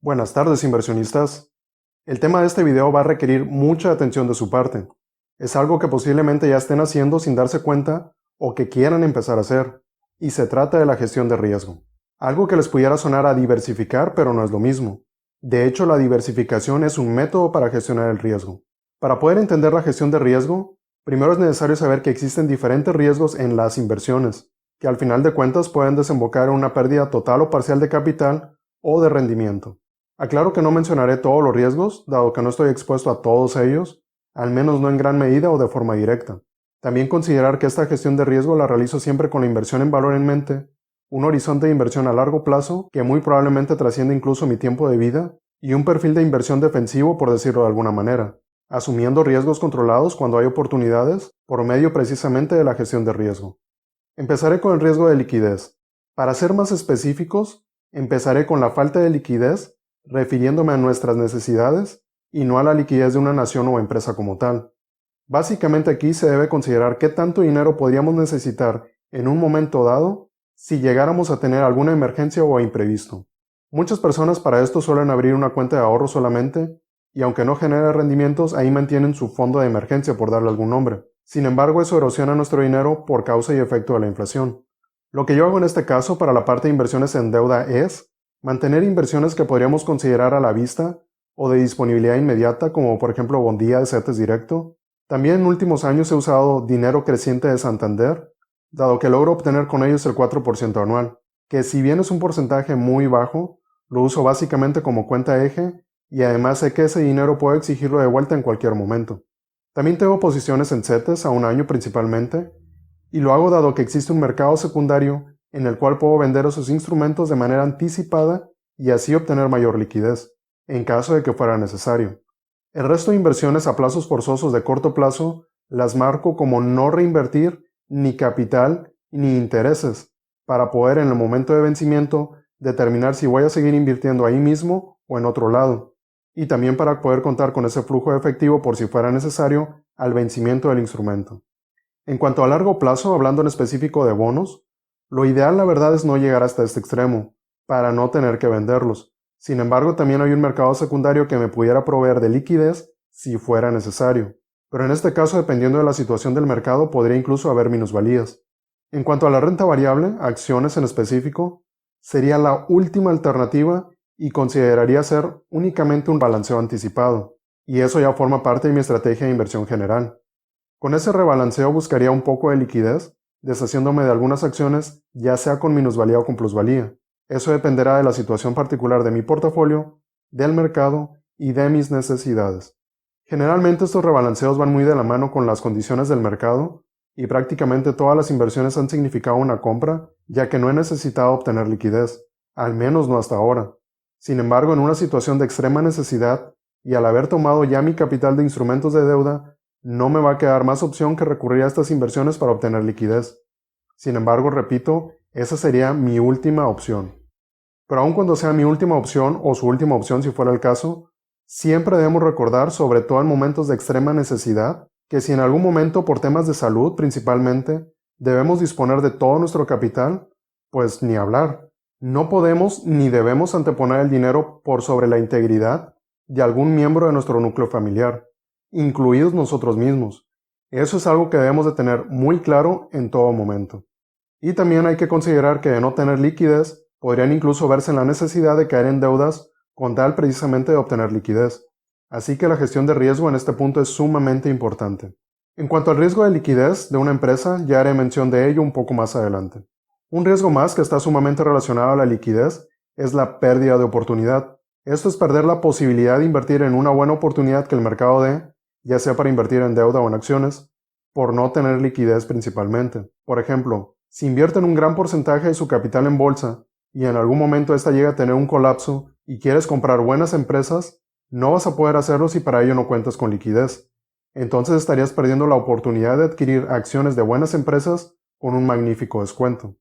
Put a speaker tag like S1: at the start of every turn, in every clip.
S1: Buenas tardes, inversionistas. El tema de este video va a requerir mucha atención de su parte. Es algo que posiblemente ya estén haciendo sin darse cuenta o que quieran empezar a hacer, y se trata de la gestión de riesgo. Algo que les pudiera sonar a diversificar, pero no es lo mismo. De hecho, la diversificación es un método para gestionar el riesgo. Para poder entender la gestión de riesgo, primero es necesario saber que existen diferentes riesgos en las inversiones, que al final de cuentas pueden desembocar en una pérdida total o parcial de capital o de rendimiento. Aclaro que no mencionaré todos los riesgos, dado que no estoy expuesto a todos ellos, al menos no en gran medida o de forma directa. También considerar que esta gestión de riesgo la realizo siempre con la inversión en valor en mente, un horizonte de inversión a largo plazo que muy probablemente trasciende incluso mi tiempo de vida, y un perfil de inversión defensivo, por decirlo de alguna manera, asumiendo riesgos controlados cuando hay oportunidades, por medio precisamente de la gestión de riesgo. Empezaré con el riesgo de liquidez. Para ser más específicos, empezaré con la falta de liquidez, refiriéndome a nuestras necesidades y no a la liquidez de una nación o empresa como tal. Básicamente aquí se debe considerar qué tanto dinero podríamos necesitar en un momento dado si llegáramos a tener alguna emergencia o imprevisto. Muchas personas para esto suelen abrir una cuenta de ahorro solamente, y aunque no genere rendimientos, ahí mantienen su fondo de emergencia, por darle algún nombre. Sin embargo, eso erosiona nuestro dinero por causa y efecto de la inflación. Lo que yo hago en este caso para la parte de inversiones en deuda es mantener inversiones que podríamos considerar a la vista o de disponibilidad inmediata, como por ejemplo bondía de CETES directo. También en últimos años he usado dinero creciente de Santander, dado que logro obtener con ellos el 4% anual, que si bien es un porcentaje muy bajo, lo uso básicamente como cuenta eje y además sé que ese dinero puedo exigirlo de vuelta en cualquier momento. También tengo posiciones en CETES a un año principalmente, y lo hago dado que existe un mercado secundario en el cual puedo vender esos instrumentos de manera anticipada y así obtener mayor liquidez, en caso de que fuera necesario. El resto de inversiones a plazos forzosos de corto plazo las marco como no reinvertir ni capital ni intereses, para poder en el momento de vencimiento determinar si voy a seguir invirtiendo ahí mismo o en otro lado, y también para poder contar con ese flujo de efectivo por si fuera necesario al vencimiento del instrumento. En cuanto a largo plazo, hablando en específico de bonos, lo ideal la verdad es no llegar hasta este extremo, para no tener que venderlos. Sin embargo, también hay un mercado secundario que me pudiera proveer de liquidez si fuera necesario. Pero en este caso, dependiendo de la situación del mercado, podría incluso haber minusvalías. En cuanto a la renta variable, acciones en específico, sería la última alternativa y consideraría ser únicamente un balanceo anticipado. Y eso ya forma parte de mi estrategia de inversión general. Con ese rebalanceo buscaría un poco de liquidez, deshaciéndome de algunas acciones, ya sea con minusvalía o con plusvalía. Eso dependerá de la situación particular de mi portafolio, del mercado y de mis necesidades. Generalmente estos rebalanceos van muy de la mano con las condiciones del mercado y prácticamente todas las inversiones han significado una compra, ya que no he necesitado obtener liquidez, al menos no hasta ahora. Sin embargo, en una situación de extrema necesidad y al haber tomado ya mi capital de instrumentos de deuda, no me va a quedar más opción que recurrir a estas inversiones para obtener liquidez. Sin embargo, repito, esa sería mi última opción. Pero aun cuando sea mi última opción o su última opción si fuera el caso, siempre debemos recordar, sobre todo en momentos de extrema necesidad, que si en algún momento por temas de salud principalmente debemos disponer de todo nuestro capital, pues ni hablar. No podemos ni debemos anteponer el dinero por sobre la integridad de algún miembro de nuestro núcleo familiar, incluidos nosotros mismos. Eso es algo que debemos de tener muy claro en todo momento. Y también hay que considerar que de no tener liquidez, podrían incluso verse en la necesidad de caer en deudas con tal precisamente de obtener liquidez. Así que la gestión de riesgo en este punto es sumamente importante. En cuanto al riesgo de liquidez de una empresa, ya haré mención de ello un poco más adelante. Un riesgo más que está sumamente relacionado a la liquidez es la pérdida de oportunidad. Esto es perder la posibilidad de invertir en una buena oportunidad que el mercado dé, ya sea para invertir en deuda o en acciones, por no tener liquidez principalmente. Por ejemplo, si invierten un gran porcentaje de su capital en bolsa y en algún momento esta llega a tener un colapso y quieres comprar buenas empresas, no vas a poder hacerlo si para ello no cuentas con liquidez. Entonces estarías perdiendo la oportunidad de adquirir acciones de buenas empresas con un magnífico descuento.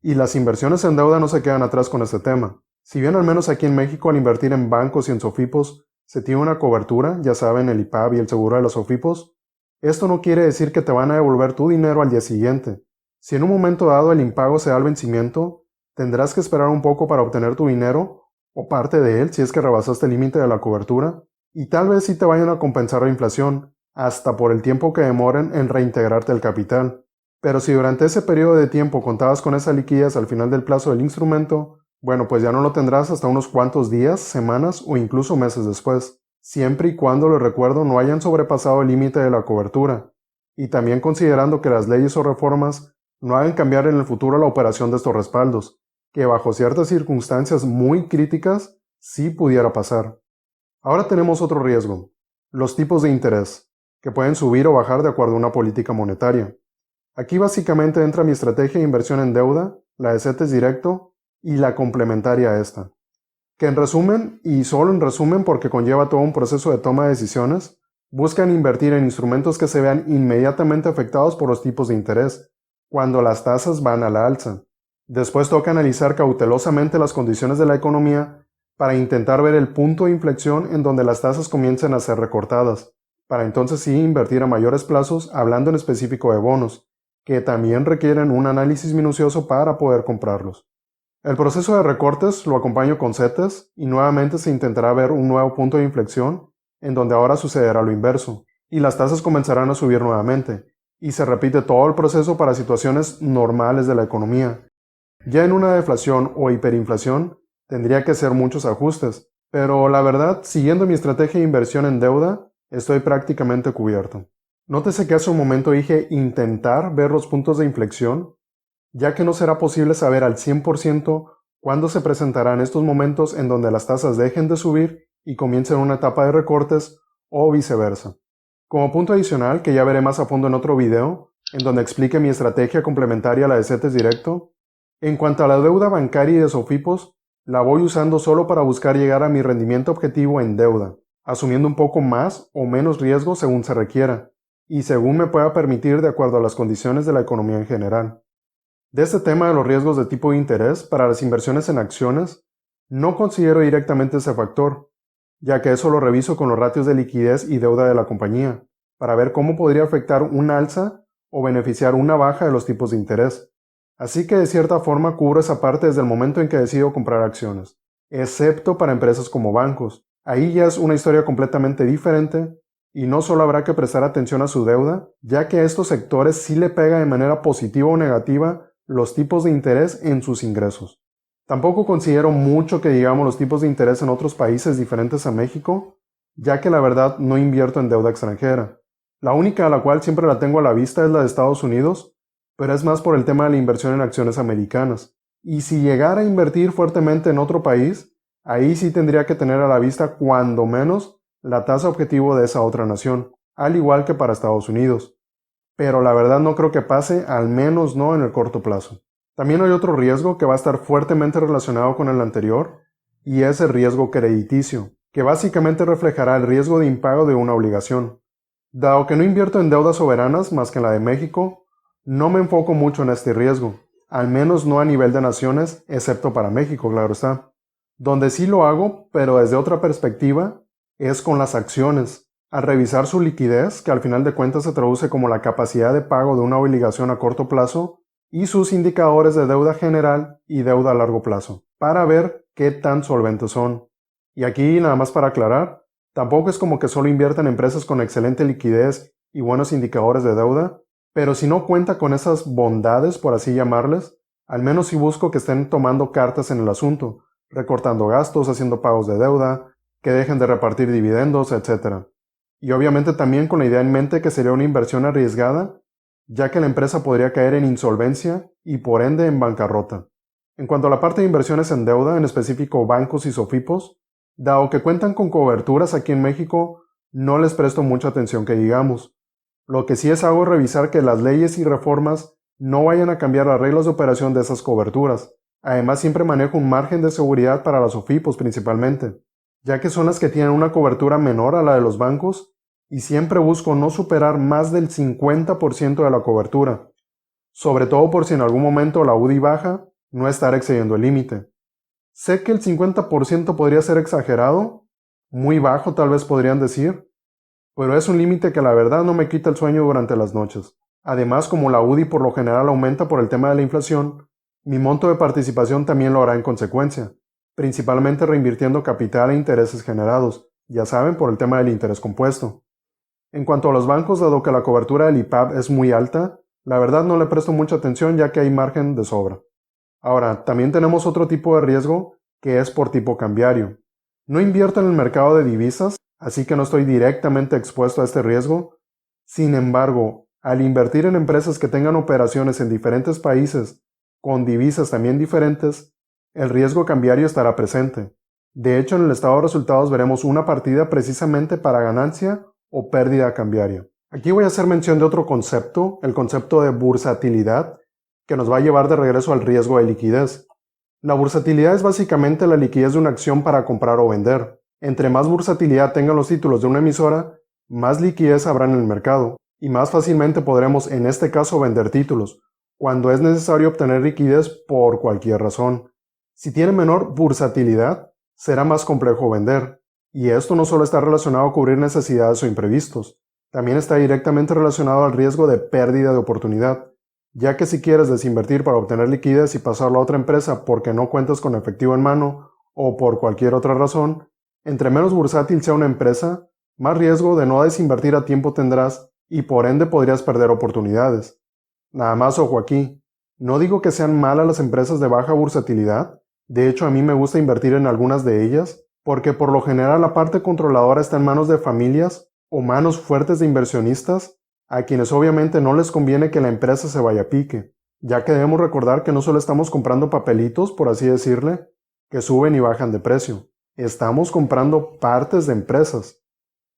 S1: Y las inversiones en deuda no se quedan atrás con este tema. Si bien al menos aquí en México al invertir en bancos y en SOFIPOS se tiene una cobertura, ya saben, el IPAB y el seguro de los SOFIPOS, esto no quiere decir que te van a devolver tu dinero al día siguiente. Si en un momento dado el impago se da al vencimiento, tendrás que esperar un poco para obtener tu dinero o parte de él si es que rebasaste el límite de la cobertura, y tal vez sí te vayan a compensar la inflación, hasta por el tiempo que demoren en reintegrarte el capital. Pero si durante ese periodo de tiempo contabas con esa liquidez al final del plazo del instrumento, bueno, pues ya no lo tendrás hasta unos cuantos días, semanas o incluso meses después, siempre y cuando, lo recuerdo, no hayan sobrepasado el límite de la cobertura, y también considerando que las leyes o reformas no hagan cambiar en el futuro la operación de estos respaldos, que bajo ciertas circunstancias muy críticas sí pudiera pasar. Ahora tenemos otro riesgo, los tipos de interés, que pueden subir o bajar de acuerdo a una política monetaria. Aquí básicamente entra mi estrategia de inversión en deuda, la de CETES directo y la complementaria a esta, que en resumen, y solo en resumen porque conlleva todo un proceso de toma de decisiones, buscan invertir en instrumentos que se vean inmediatamente afectados por los tipos de interés, cuando las tasas van a la alza. Después toca analizar cautelosamente las condiciones de la economía para intentar ver el punto de inflexión en donde las tasas comiencen a ser recortadas, para entonces sí invertir a mayores plazos, hablando en específico de bonos, que también requieren un análisis minucioso para poder comprarlos. El proceso de recortes lo acompaño con CETES y nuevamente se intentará ver un nuevo punto de inflexión en donde ahora sucederá lo inverso y las tasas comenzarán a subir nuevamente y se repite todo el proceso para situaciones normales de la economía. Ya en una deflación o hiperinflación tendría que hacer muchos ajustes, pero la verdad, siguiendo mi estrategia de inversión en deuda, estoy prácticamente cubierto. Nótese que hace un momento dije intentar ver los puntos de inflexión, ya que no será posible saber al 100% cuándo se presentarán estos momentos en donde las tasas dejen de subir y comiencen una etapa de recortes o viceversa. Como punto adicional, que ya veré más a fondo en otro video, en donde explique mi estrategia complementaria a la de CETES directo, en cuanto a la deuda bancaria y de SOFIPOS, la voy usando solo para buscar llegar a mi rendimiento objetivo en deuda, asumiendo un poco más o menos riesgo según se requiera, y según me pueda permitir de acuerdo a las condiciones de la economía en general. De este tema de los riesgos de tipo de interés para las inversiones en acciones, no considero directamente ese factor, ya que eso lo reviso con los ratios de liquidez y deuda de la compañía, para ver cómo podría afectar un alza o beneficiar una baja de los tipos de interés. Así que de cierta forma cubro esa parte desde el momento en que decido comprar acciones, excepto para empresas como bancos. Ahí ya es una historia completamente diferente y no solo habrá que prestar atención a su deuda, ya que a estos sectores sí le pega de manera positiva o negativa los tipos de interés en sus ingresos. Tampoco considero mucho que digamos los tipos de interés en otros países diferentes a México, ya que la verdad no invierto en deuda extranjera. La única a la cual siempre la tengo a la vista es la de Estados Unidos, pero es más por el tema de la inversión en acciones americanas. Y si llegara a invertir fuertemente en otro país, ahí sí tendría que tener a la vista cuando menos la tasa objetivo de esa otra nación, al igual que para Estados Unidos. Pero la verdad no creo que pase, al menos no en el corto plazo. También hay otro riesgo que va a estar fuertemente relacionado con el anterior, y es el riesgo crediticio, que básicamente reflejará el riesgo de impago de una obligación. Dado que no invierto en deudas soberanas más que en la de México, no me enfoco mucho en este riesgo, al menos no a nivel de naciones, excepto para México, claro está. Donde sí lo hago, pero desde otra perspectiva, es con las acciones. Al revisar su liquidez, que al final de cuentas se traduce como la capacidad de pago de una obligación a corto plazo, y sus indicadores de deuda general y deuda a largo plazo, para ver qué tan solventes son. Y aquí, nada más para aclarar, tampoco es como que solo invierta en empresas con excelente liquidez y buenos indicadores de deuda, pero si no cuenta con esas bondades, por así llamarles, al menos sí busco que estén tomando cartas en el asunto, recortando gastos, haciendo pagos de deuda, que dejen de repartir dividendos, etc. Y obviamente también con la idea en mente que sería una inversión arriesgada, ya que la empresa podría caer en insolvencia y por ende en bancarrota. En cuanto a la parte de inversiones en deuda, en específico bancos y SOFIPOS, dado que cuentan con coberturas aquí en México, no les presto mucha atención que digamos. Lo que sí es hago es revisar que las leyes y reformas no vayan a cambiar las reglas de operación de esas coberturas. Además siempre manejo un margen de seguridad para las SOFIPOS principalmente, ya que son las que tienen una cobertura menor a la de los bancos, y siempre busco no superar más del 50% de la cobertura, sobre todo por si en algún momento la UDI baja, no estar excediendo el límite. Sé que el 50% podría ser exagerado, muy bajo tal vez podrían decir, pero es un límite que la verdad no me quita el sueño durante las noches. Además, como la UDI por lo general aumenta por el tema de la inflación, mi monto de participación también lo hará en consecuencia, principalmente reinvirtiendo capital e intereses generados, ya saben, por el tema del interés compuesto. En cuanto a los bancos, dado que la cobertura del IPAB es muy alta, la verdad no le presto mucha atención ya que hay margen de sobra. Ahora, también tenemos otro tipo de riesgo que es por tipo cambiario. No invierto en el mercado de divisas, así que no estoy directamente expuesto a este riesgo. Sin embargo, al invertir en empresas que tengan operaciones en diferentes países con divisas también diferentes, el riesgo cambiario estará presente. De hecho, en el estado de resultados veremos una partida precisamente para ganancia o pérdida cambiaria. Aquí voy a hacer mención de otro concepto, el concepto de bursatilidad, que nos va a llevar de regreso al riesgo de liquidez. La bursatilidad es básicamente la liquidez de una acción para comprar o vender. Entre más bursatilidad tengan los títulos de una emisora, más liquidez habrá en el mercado, y más fácilmente podremos en este caso vender títulos, cuando es necesario obtener liquidez por cualquier razón. Si tiene menor bursatilidad, será más complejo vender, y esto no solo está relacionado a cubrir necesidades o imprevistos, también está directamente relacionado al riesgo de pérdida de oportunidad, ya que si quieres desinvertir para obtener liquidez y pasarlo a otra empresa porque no cuentas con efectivo en mano o por cualquier otra razón, entre menos bursátil sea una empresa, más riesgo de no desinvertir a tiempo tendrás y por ende podrías perder oportunidades. Nada más ojo aquí, no digo que sean malas las empresas de baja bursatilidad, de hecho a mí me gusta invertir en algunas de ellas, porque por lo general la parte controladora está en manos de familias o manos fuertes de inversionistas, a quienes obviamente no les conviene que la empresa se vaya a pique, ya que debemos recordar que no solo estamos comprando papelitos, por así decirle, que suben y bajan de precio, estamos comprando partes de empresas.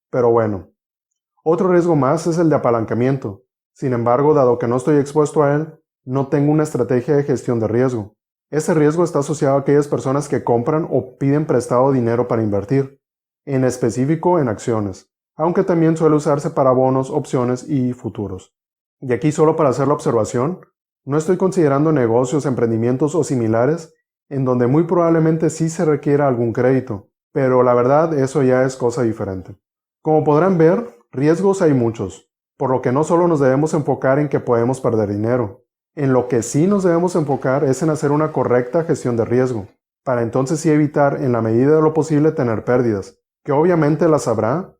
S1: Pero bueno, otro riesgo más es el de apalancamiento. Sin embargo, dado que no estoy expuesto a él, no tengo una estrategia de gestión de riesgo. Ese riesgo está asociado a aquellas personas que compran o piden prestado dinero para invertir, en específico en acciones, aunque también suele usarse para bonos, opciones y futuros. Y aquí solo para hacer la observación, no estoy considerando negocios, emprendimientos o similares en donde muy probablemente sí se requiera algún crédito, pero la verdad eso ya es cosa diferente. Como podrán ver, riesgos hay muchos, por lo que no solo nos debemos enfocar en que podemos perder dinero. En lo que sí nos debemos enfocar es en hacer una correcta gestión de riesgo, para entonces sí evitar en la medida de lo posible tener pérdidas, que obviamente las habrá,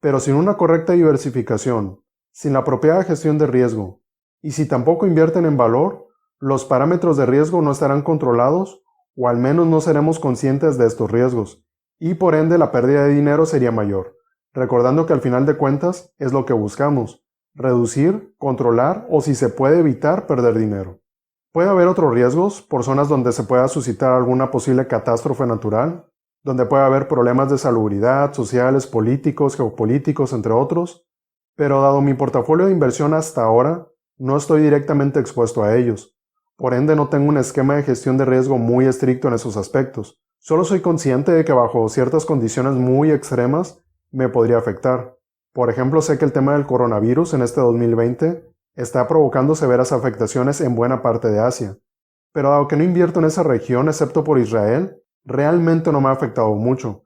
S1: pero sin una correcta diversificación, sin la apropiada gestión de riesgo, y si tampoco invierten en valor, los parámetros de riesgo no estarán controlados o al menos no seremos conscientes de estos riesgos, y por ende la pérdida de dinero sería mayor, recordando que al final de cuentas es lo que buscamos, reducir, controlar o si se puede evitar perder dinero. Puede haber otros riesgos por zonas donde se pueda suscitar alguna posible catástrofe natural, donde puede haber problemas de salubridad, sociales, políticos, geopolíticos, entre otros, pero dado mi portafolio de inversión hasta ahora, no estoy directamente expuesto a ellos. Por ende no tengo un esquema de gestión de riesgo muy estricto en esos aspectos. Solo soy consciente de que bajo ciertas condiciones muy extremas me podría afectar. Por ejemplo, sé que el tema del coronavirus en este 2020 está provocando severas afectaciones en buena parte de Asia. Pero dado que no invierto en esa región excepto por Israel, realmente no me ha afectado mucho.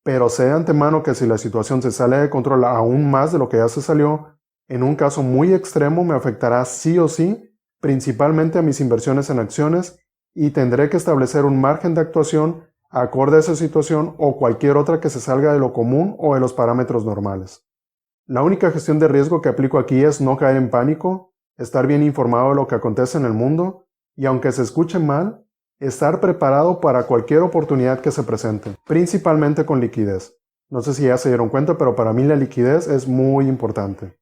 S1: Pero sé de antemano que si la situación se sale de control aún más de lo que ya se salió, en un caso muy extremo me afectará sí o sí, principalmente a mis inversiones en acciones, y tendré que establecer un margen de actuación acorde a esa situación o cualquier otra que se salga de lo común o de los parámetros normales. La única gestión de riesgo que aplico aquí es no caer en pánico, estar bien informado de lo que acontece en el mundo, y aunque se escuche mal, estar preparado para cualquier oportunidad que se presente, principalmente con liquidez. No sé si ya se dieron cuenta, pero para mí la liquidez es muy importante.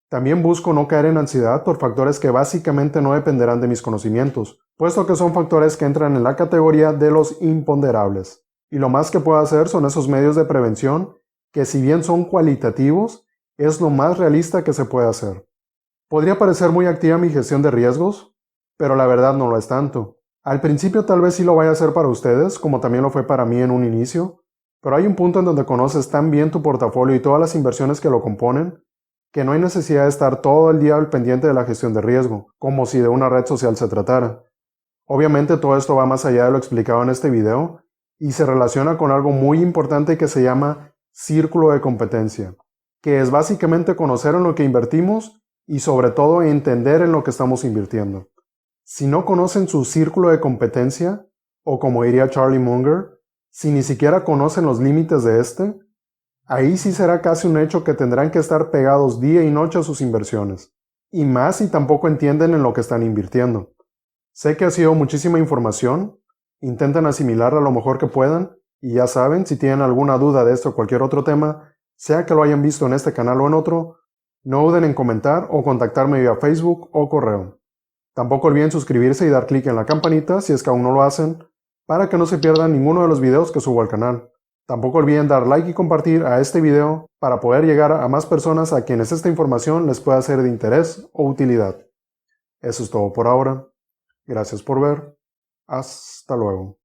S1: También busco no caer en ansiedad por factores que básicamente no dependerán de mis conocimientos, puesto que son factores que entran en la categoría de los imponderables. Y lo más que puedo hacer son esos medios de prevención que si bien son cualitativos, es lo más realista que se puede hacer. Podría parecer muy activa mi gestión de riesgos, pero la verdad no lo es tanto. Al principio tal vez sí lo vaya a hacer para ustedes, como también lo fue para mí en un inicio, pero hay un punto en donde conoces tan bien tu portafolio y todas las inversiones que lo componen, que no hay necesidad de estar todo el día al pendiente de la gestión de riesgo, como si de una red social se tratara. Obviamente todo esto va más allá de lo explicado en este video, y se relaciona con algo muy importante que se llama círculo de competencia, que es básicamente conocer en lo que invertimos y sobre todo entender en lo que estamos invirtiendo. Si no conocen su círculo de competencia, o como diría Charlie Munger, Si ni siquiera conocen los límites de este, ahí sí será casi un hecho que tendrán que estar pegados día y noche a sus inversiones, y más si tampoco entienden en lo que están invirtiendo. Sé que ha sido muchísima información, intenten asimilarla lo mejor que puedan, y ya saben, si tienen alguna duda de esto o cualquier otro tema, sea que lo hayan visto en este canal o en otro, no duden en comentar o contactarme vía Facebook o correo. Tampoco olviden suscribirse y dar clic en la campanita si es que aún no lo hacen, para que no se pierdan ninguno de los videos que subo al canal. Tampoco olviden dar like y compartir a este video para poder llegar a más personas a quienes esta información les pueda ser de interés o utilidad. Eso es todo por ahora. Gracias por ver. Hasta luego.